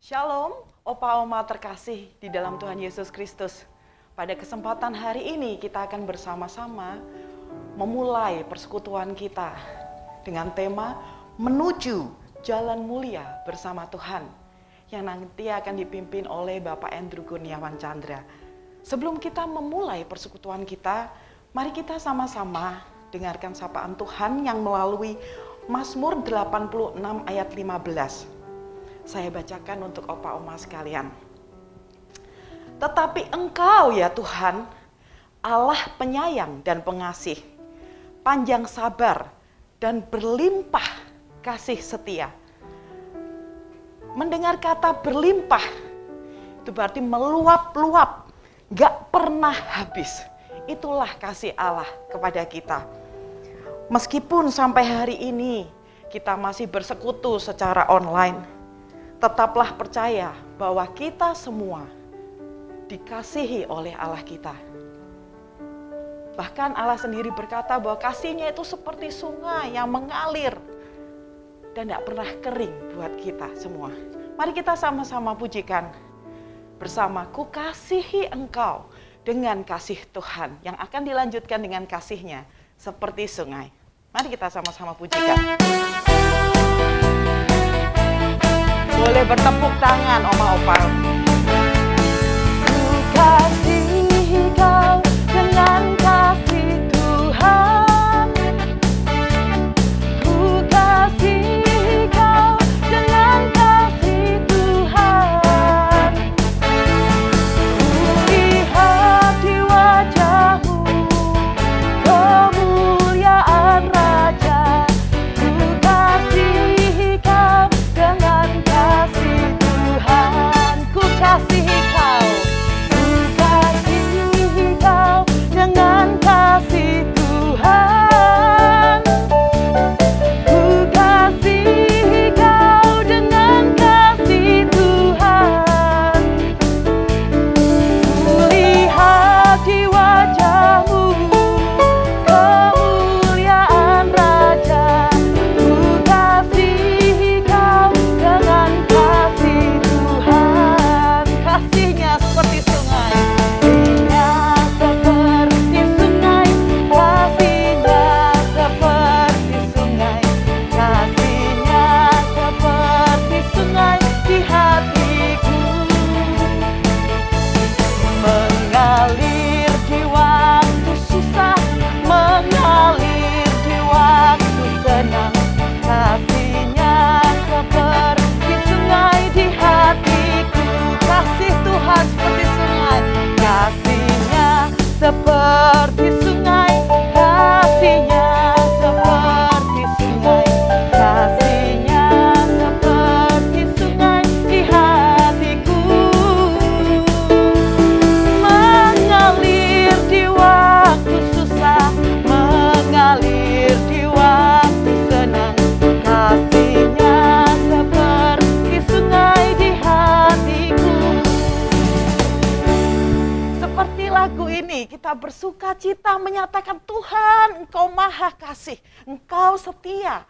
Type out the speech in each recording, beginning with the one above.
Shalom, Opa Oma terkasih di dalam Tuhan Yesus Kristus. Pada kesempatan hari ini kita akan bersama-sama memulai persekutuan kita dengan tema menuju jalan mulia bersama Tuhan yang nanti akan dipimpin oleh Bapak Andrew Kurniawan Chandra. Sebelum kita memulai persekutuan kita, mari kita sama-sama dengarkan sapaan Tuhan yang melalui Mazmur 86 ayat 15. Saya bacakan untuk Opa Oma sekalian. Tetapi Engkau ya Tuhan, Allah penyayang dan pengasih, panjang sabar dan berlimpah kasih setia. Mendengar kata berlimpah, itu berarti meluap-luap, gak pernah habis. Itulah kasih Allah kepada kita. Meskipun sampai hari ini kita masih bersekutu secara online, tetaplah percaya bahwa kita semua dikasihi oleh Allah kita. Bahkan Allah sendiri berkata bahwa kasihnya itu seperti sungai yang mengalir dan tidak pernah kering buat kita semua. Mari kita sama-sama pujikan bersama, ku kasihi engkau dengan kasih Tuhan, yang akan dilanjutkan dengan kasihnya seperti sungai. Mari kita sama-sama pujikan. Boleh bertepuk tangan, Oma Opa. Ku kasihi kau dengan kasih Tuhan. Ku kasihi kau dengan kasih Tuhan. Ku lihat di wajahmu kemuliaan Raja. Ku kasihi kau dengan kasih Tuhan. Ku kasihi kau. Ku kasihi kau dengan kasih Tuhan. Ku kasihi kau dengan kasih Tuhan. Ku lihat di wajahmu kemuliaan Raja. Ku kasihi kau dengan kasih Tuhan. Kasihnya seperti sungai. Kasihnya seperti sungai. Kasihnya seperti sungai. Kasihnya seperti sungai di hatiku. Mengalir di waktu susah, mengalir di waktu senang. Kasihnya seperti sungai di hatiku. Kasih Tuhan seperti sungai. Kasihnya seperti sungai. Kasihnya seperti sungai. Kasihnya seperti sungai di hatiku. Mengalir di waktu susah, mengalir di waktu senang. Kasihnya seperti sungai di hatiku. Seperti lagu ini, kita bersuka cita menyatakan, Tuhan, Engkau maha kasih, Engkau setia.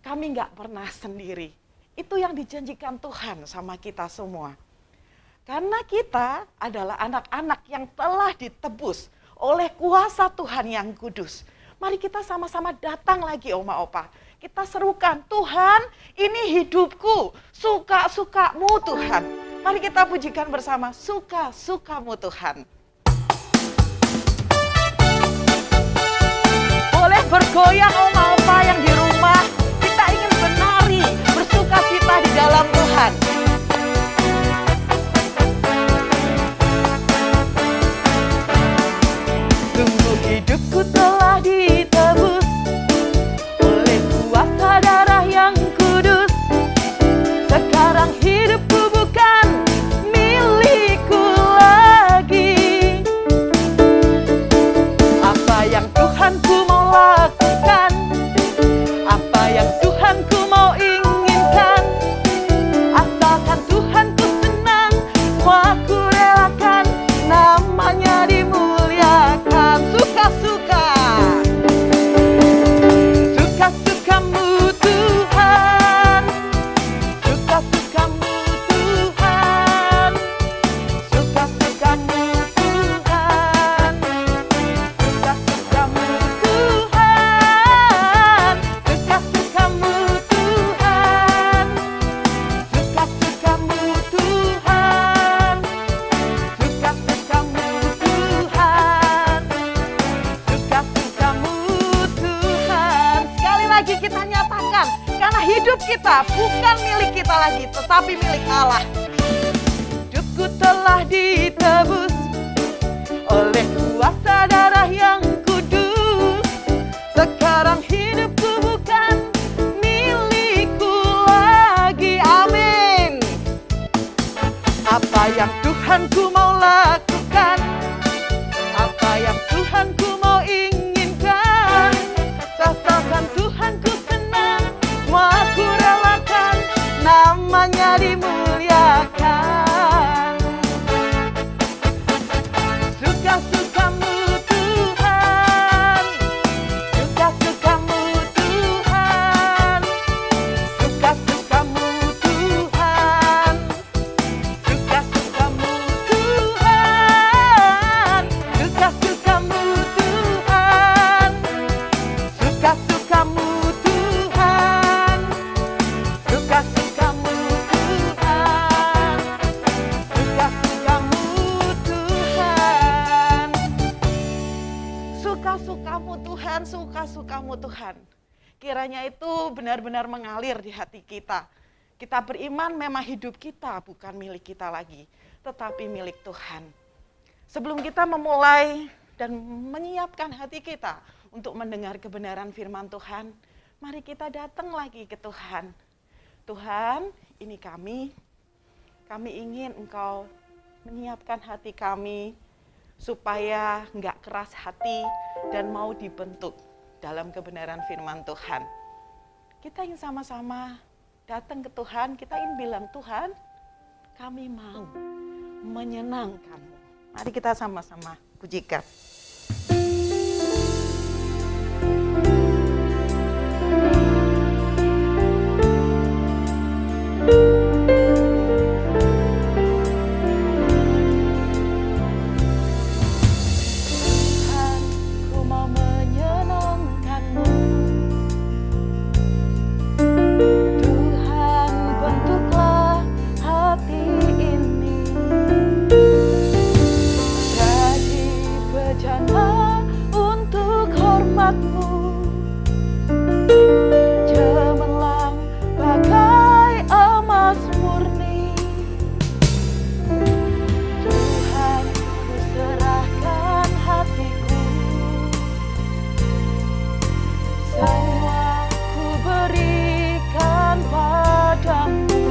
Kami nggak pernah sendiri. Itu yang dijanjikan Tuhan sama kita semua. Karena kita adalah anak-anak yang telah ditebus oleh kuasa Tuhan yang kudus. Mari kita sama-sama datang lagi, Oma Opa. Kita serukan, Tuhan, ini hidupku, suka-sukamu Tuhan. Mari kita pujikan bersama, suka-sukamu Tuhan. Boleh bergoyang, Oma Opa yang di rumah. Kita ingin menari, bersuka cita di dalam Tuhan. Sungguh hidupku telah ditebus oleh kuasa darah yang kudus. Sekarang hidupku bukan milikku lagi. Apa yang Tuhanku mau lakukan, apa yang Tuhanku mau inginkan, asalkan Tuhanku senang, semua ku relakan, namanya dimuliakan. Suka-suka. kita bukan milik kita lagi, tetapi milik Allah. Hidupku telah ditebus oleh kuasa darah yang kudus. Sekarang hidupku bukan milikku lagi. Amin. Apa yang Tuhanku mau lakukan, apa yang Tuhanku mau inginkan, asalkan Tuhanku senang, mau aku relakan, namanya dimuliakan. Suka-sukamu Tuhan, suka-sukamu Tuhan, suka-sukamu Tuhan, suka-sukamu Tuhan, suka-sukamu Tuhan, suka-sukamu Tuhan, suka-sukamu Tuhan, suka-sukamu Tuhan, suka-sukamu Tuhan, suka-sukamu Tuhan. Kiranya itu benar-benar mengalir di hati kita. Kita beriman memang hidup kita bukan milik kita lagi, tetapi milik Tuhan. Sebelum kita memulai dan menyiapkan hati kita untuk mendengar kebenaran firman Tuhan, mari kita datang lagi ke Tuhan. Tuhan, ini kami ingin Engkau menyiapkan hati kami supaya enggak keras hati dan mau dibentuk dalam kebenaran firman Tuhan. Kita ingin sama-sama datang ke Tuhan, kita ingin bilang, Tuhan, kami mau menyenangkan-Mu. Mari kita sama-sama pujikan. Tuhan, ku mau menyenangkan-Mu. Tuhan, bentuklah hati ini jadi bejana untuk hormat-Mu. Cemerlang bagai emas murni. Tuhan, ku serahkan hatiku, semua ku berikan padamu.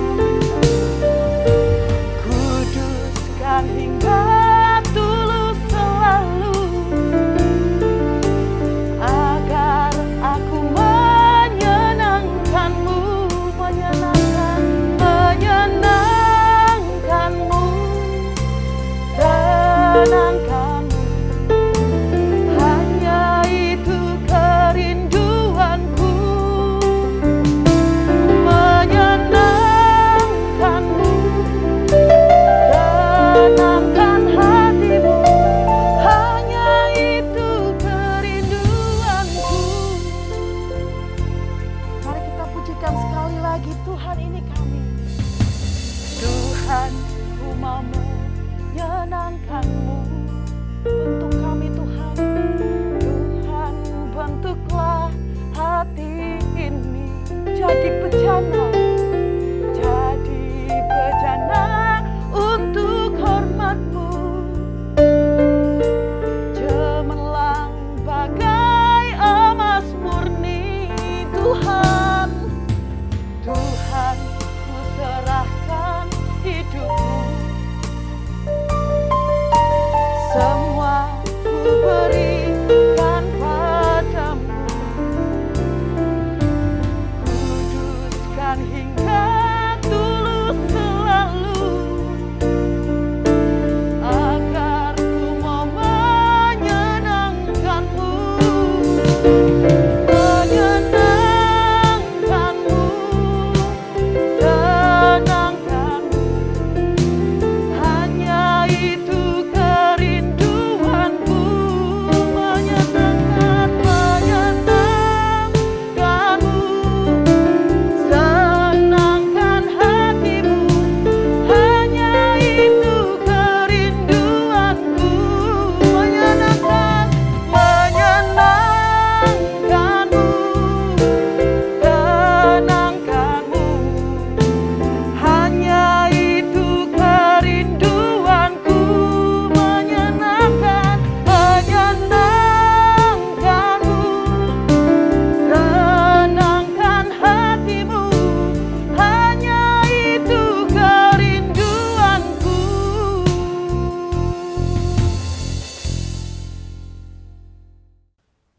Kuduskan hingga tulus selalu, agar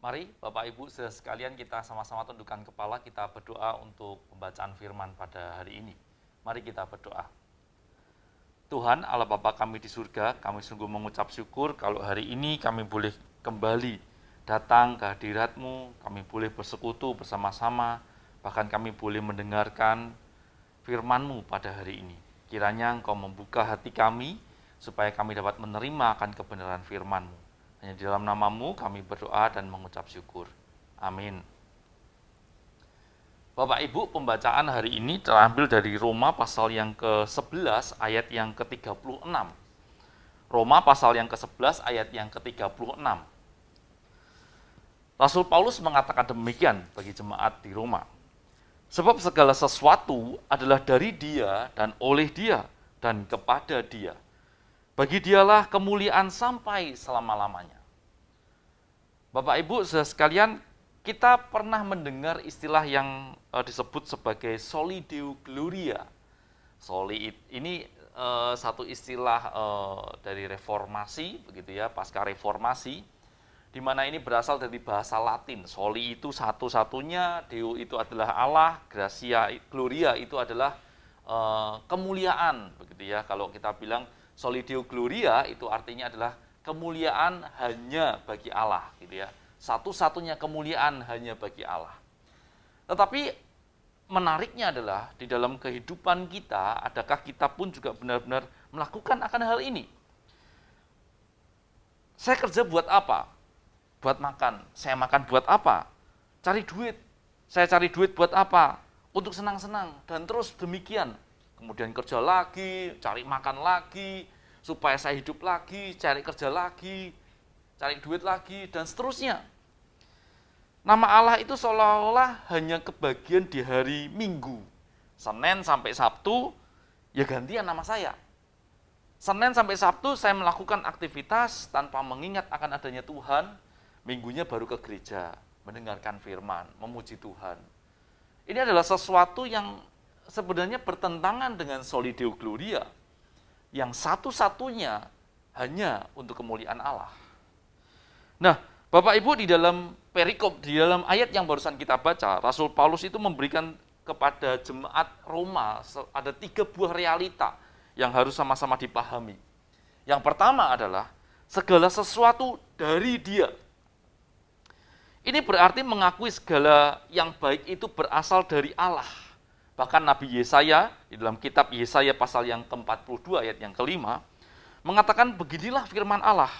Mari Bapak Ibu saudara sekalian kita sama-sama tundukkan kepala, kita berdoa untuk pembacaan firman pada hari ini. Mari kita berdoa. Tuhan Allah Bapa kami di surga, kami sungguh mengucap syukur kalau hari ini kami boleh kembali datang ke hadirat-Mu, kami boleh bersekutu bersama-sama, bahkan kami boleh mendengarkan firman-Mu pada hari ini. Kiranya Engkau membuka hati kami, supaya kami dapat menerima akan kebenaran firman-Mu. Hanya di dalam nama-Mu kami berdoa dan mengucap syukur. Amin. Bapak Ibu, pembacaan hari ini terambil dari Roma pasal yang ke-11 ayat yang ke-36. Roma pasal yang ke-11 ayat yang ke-36. Rasul Paulus mengatakan demikian bagi jemaat di Roma. Sebab segala sesuatu adalah dari Dia dan oleh Dia dan kepada Dia. Bagi Dialah kemuliaan sampai selama-lamanya. Bapak Ibu saudara sekalian, kita pernah mendengar istilah yang disebut sebagai soli deo gloria. Soli ini satu istilah dari reformasi, begitu ya, pasca reformasi, di mana ini berasal dari bahasa Latin. Soli itu satu-satunya, deo itu adalah Allah, gracia, gloria itu adalah kemuliaan, begitu ya. Kalau kita bilang soli deo gloria itu artinya adalah kemuliaan hanya bagi Allah, gitu ya. Satu-satunya kemuliaan hanya bagi Allah. Tetapi menariknya adalah di dalam kehidupan kita, adakah kita pun juga benar-benar melakukan akan hal ini? Saya kerja buat apa? Buat makan. Saya makan buat apa? Cari duit. Saya cari duit buat apa? Untuk senang-senang. Dan terus demikian. Kemudian kerja lagi, cari makan lagi, supaya saya hidup lagi, cari kerja lagi, cari duit lagi, dan seterusnya. Nama Allah itu seolah-olah hanya kebagian di hari Minggu. Senin sampai Sabtu, ya gantian nama saya. Senin sampai Sabtu saya melakukan aktivitas tanpa mengingat akan adanya Tuhan. Minggunya baru ke gereja, mendengarkan firman, memuji Tuhan. Ini adalah sesuatu yang sebenarnya bertentangan dengan soli deo gloria, yang satu-satunya hanya untuk kemuliaan Allah. Nah, Bapak Ibu, di dalam perikop, di dalam ayat yang barusan kita baca, Rasul Paulus itu memberikan kepada jemaat Roma ada 3 buah realita yang harus sama-sama dipahami. Yang pertama adalah segala sesuatu dari Dia. Ini berarti mengakui segala yang baik itu berasal dari Allah. Bahkan Nabi Yesaya, di dalam kitab Yesaya pasal yang ke-42 ayat yang ke-5, mengatakan beginilah firman Allah,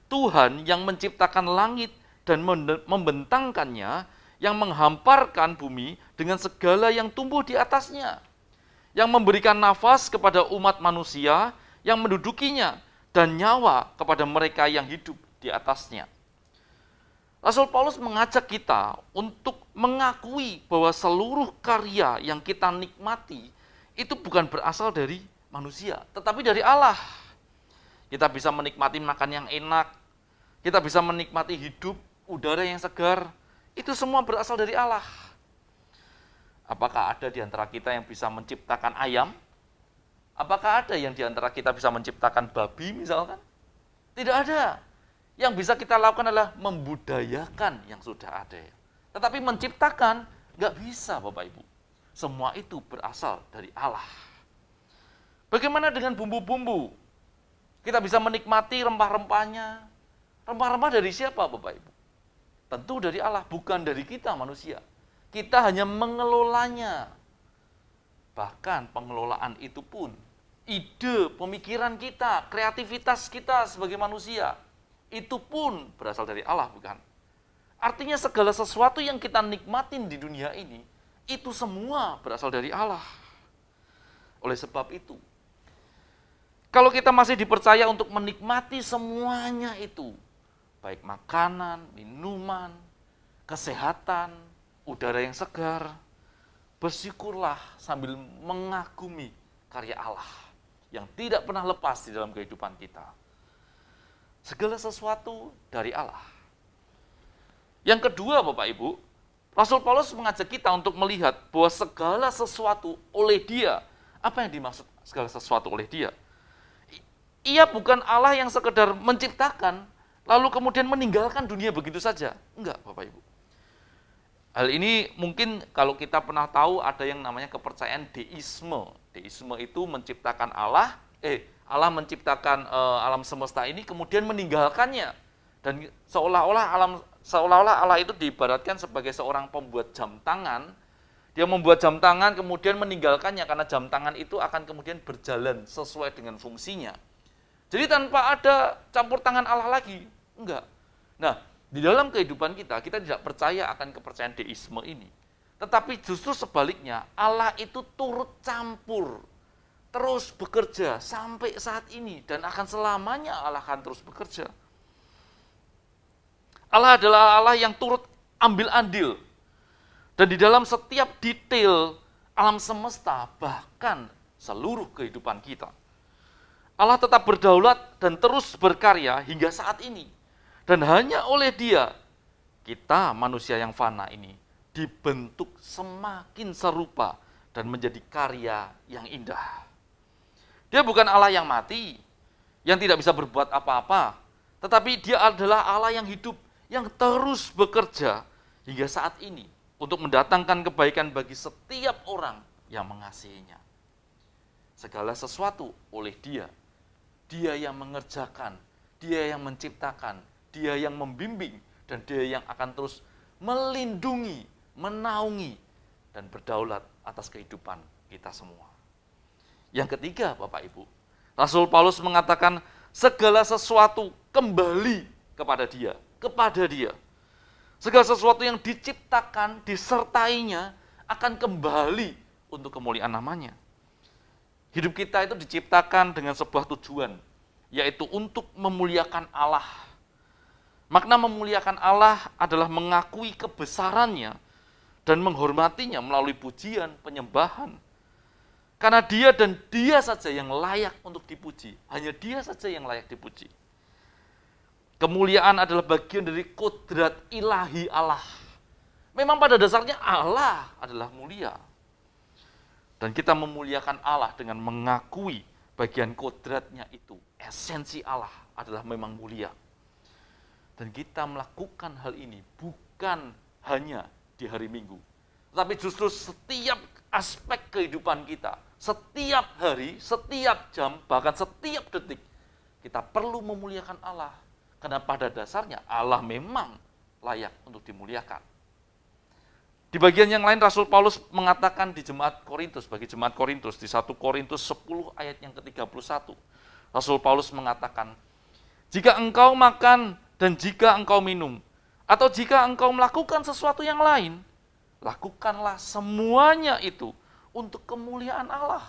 Tuhan yang menciptakan langit dan membentangkannya, yang menghamparkan bumi dengan segala yang tumbuh di atasnya, yang memberikan nafas kepada umat manusia, yang mendudukinya, dan nyawa kepada mereka yang hidup di atasnya. Rasul Paulus mengajak kita untuk mengakui bahwa seluruh karya yang kita nikmati itu bukan berasal dari manusia, tetapi dari Allah. Kita bisa menikmati makan yang enak, kita bisa menikmati hidup, udara yang segar, itu semua berasal dari Allah. Apakah ada di antara kita yang bisa menciptakan ayam? Apakah ada yang di antara kita bisa menciptakan babi misalkan? Tidak ada. Yang bisa kita lakukan adalah membudayakan yang sudah ada. Tetapi menciptakan nggak bisa, Bapak Ibu. Semua itu berasal dari Allah. Bagaimana dengan bumbu-bumbu? Kita bisa menikmati rempah-rempahnya. Rempah-rempah dari siapa, Bapak Ibu? Tentu dari Allah, bukan dari kita manusia. Kita hanya mengelolanya. Bahkan pengelolaan itu pun ide, pemikiran kita, kreativitas kita sebagai manusia, itu pun berasal dari Allah, bukan? Artinya segala sesuatu yang kita nikmatin di dunia ini, itu semua berasal dari Allah. Oleh sebab itu, kalau kita masih dipercaya untuk menikmati semuanya itu, baik makanan, minuman, kesehatan, udara yang segar, bersyukurlah sambil mengagumi karya Allah yang tidak pernah lepas di dalam kehidupan kita. Segala sesuatu dari Allah. Yang kedua, Bapak Ibu, Rasul Paulus mengajak kita untuk melihat bahwa segala sesuatu oleh Dia. Apa yang dimaksud segala sesuatu oleh Dia? Ia bukan Allah yang sekedar menciptakan, lalu kemudian meninggalkan dunia begitu saja. Enggak, Bapak Ibu. Hal ini mungkin kalau kita pernah tahu ada yang namanya kepercayaan deisme. Deisme itu menciptakan Allah menciptakan alam semesta ini kemudian meninggalkannya. Dan seolah-olah Allah itu diibaratkan sebagai seorang pembuat jam tangan. Dia membuat jam tangan kemudian meninggalkannya karena jam tangan itu akan kemudian berjalan sesuai dengan fungsinya. Jadi tanpa ada campur tangan Allah lagi. Enggak. Nah, di dalam kehidupan kita tidak percaya akan kepercayaan deisme ini. Tetapi justru sebaliknya, Allah itu turut campur, terus bekerja sampai saat ini, dan akan selamanya Allah akan terus bekerja. Allah adalah Allah yang turut ambil andil. Dan di dalam setiap detail alam semesta, bahkan seluruh kehidupan kita. Allah tetap berdaulat dan terus berkarya hingga saat ini. Dan hanya oleh Dia, kita manusia yang fana ini, dibentuk semakin serupa dan menjadi karya yang indah. Dia bukan Allah yang mati, yang tidak bisa berbuat apa-apa, tetapi Dia adalah Allah yang hidup, yang terus bekerja hingga saat ini untuk mendatangkan kebaikan bagi setiap orang yang mengasihinya. Segala sesuatu oleh Dia. Dia yang mengerjakan, Dia yang menciptakan, Dia yang membimbing, dan Dia yang akan terus melindungi, menaungi, dan berdaulat atas kehidupan kita semua. Yang ketiga, Bapak Ibu, Rasul Paulus mengatakan segala sesuatu kembali kepada Dia, kepada Dia. Segala sesuatu yang diciptakan, disertainya, akan kembali untuk kemuliaan namanya. Hidup kita itu diciptakan dengan sebuah tujuan, yaitu untuk memuliakan Allah. Makna memuliakan Allah adalah mengakui kebesarannya dan menghormatinya melalui pujian, penyembahan. Karena Dia dan Dia saja yang layak untuk dipuji. Hanya Dia saja yang layak dipuji. Kemuliaan adalah bagian dari kodrat ilahi Allah. Memang pada dasarnya Allah adalah mulia. Dan kita memuliakan Allah dengan mengakui bagian kodratnya itu. Esensi Allah adalah memang mulia. Dan kita melakukan hal ini bukan hanya di hari Minggu. Tetapi justru setiap aspek kehidupan kita. Setiap hari, setiap jam, bahkan setiap detik. Kita perlu memuliakan Allah. Karena pada dasarnya Allah memang layak untuk dimuliakan. Di bagian yang lain Rasul Paulus mengatakan di jemaat Korintus, bagi jemaat Korintus di 1 Korintus 10 ayat yang ke-31. Rasul Paulus mengatakan, jika engkau makan dan jika engkau minum, atau jika engkau melakukan sesuatu yang lain, lakukanlah semuanya itu untuk kemuliaan Allah.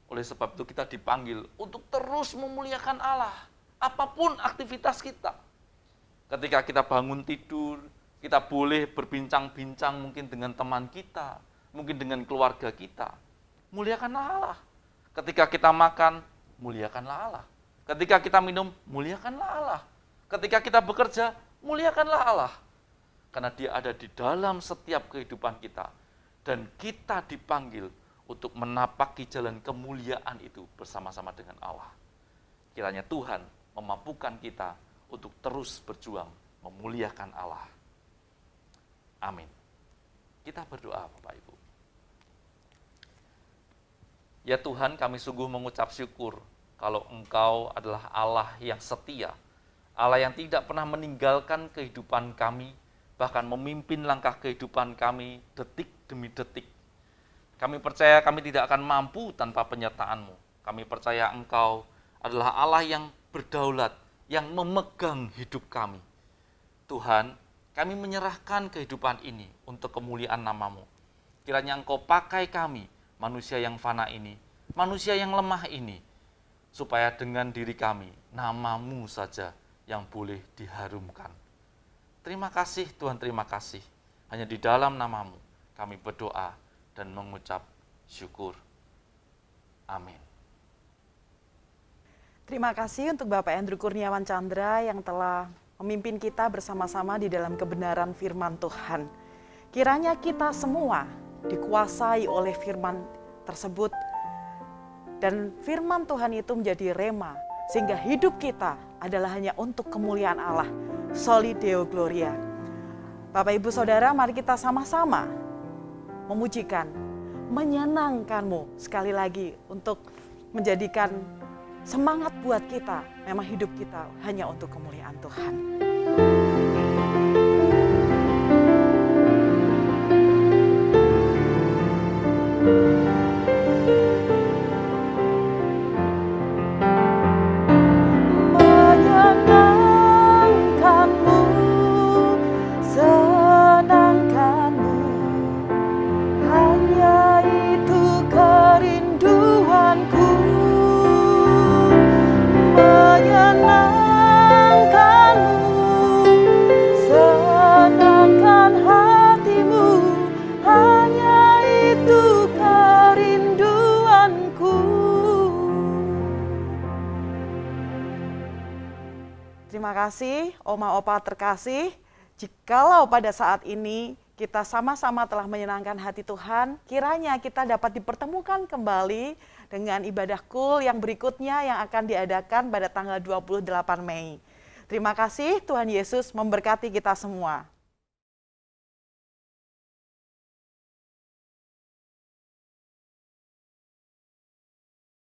Oleh sebab itu kita dipanggil untuk terus memuliakan Allah. Apapun aktivitas kita. Ketika kita bangun tidur, kita boleh berbincang-bincang mungkin dengan teman kita, mungkin dengan keluarga kita. Muliakanlah Allah. Ketika kita makan, muliakanlah Allah. Ketika kita minum, muliakanlah Allah. Ketika kita bekerja, muliakanlah Allah. Karena Dia ada di dalam setiap kehidupan kita. Dan kita dipanggil untuk menapaki jalan kemuliaan itu bersama-sama dengan Allah. Kiranya Tuhan memampukan kita untuk terus berjuang memuliakan Allah. Amin. Kita berdoa, Bapak Ibu. Ya Tuhan, kami sungguh mengucap syukur kalau Engkau adalah Allah yang setia, Allah yang tidak pernah meninggalkan kehidupan kami, bahkan memimpin langkah kehidupan kami detik demi detik. Kami percaya kami tidak akan mampu tanpa penyertaan-Mu. Kami percaya Engkau adalah Allah yang berdaulat, yang memegang hidup kami. Tuhan, kami menyerahkan kehidupan ini untuk kemuliaan nama-Mu. Kiranya Engkau pakai kami, manusia yang fana ini, manusia yang lemah ini, supaya dengan diri kami, nama-Mu saja yang boleh diharumkan. Terima kasih Tuhan, terima kasih. Hanya di dalam nama-Mu kami berdoa dan mengucap syukur. Amin. Terima kasih untuk Bapak Andrew Kurniawan Chandra yang telah memimpin kita bersama-sama di dalam kebenaran firman Tuhan. Kiranya kita semua dikuasai oleh firman tersebut dan firman Tuhan itu menjadi rema sehingga hidup kita adalah hanya untuk kemuliaan Allah. Soli Deo Gloria. Bapak Ibu Saudara, mari kita sama-sama memujikan, menyenangkanmu sekali lagi untuk menjadikan semangat buat kita. Memang hidup kita hanya untuk kemuliaan Tuhan. Menyenangkanmu, senangkanmu, hanya itu kerinduanku. Menyenangkanmu, senangkan hatimu, hanya itu kerinduanku. Terima kasih, Oma Opa terkasih. Jikalau pada saat ini kita sama-sama telah menyenangkan hati Tuhan, kiranya kita dapat dipertemukan kembali dengan ibadah kul yang berikutnya yang akan diadakan pada tanggal 28 Mei. Terima kasih, Tuhan Yesus memberkati kita semua.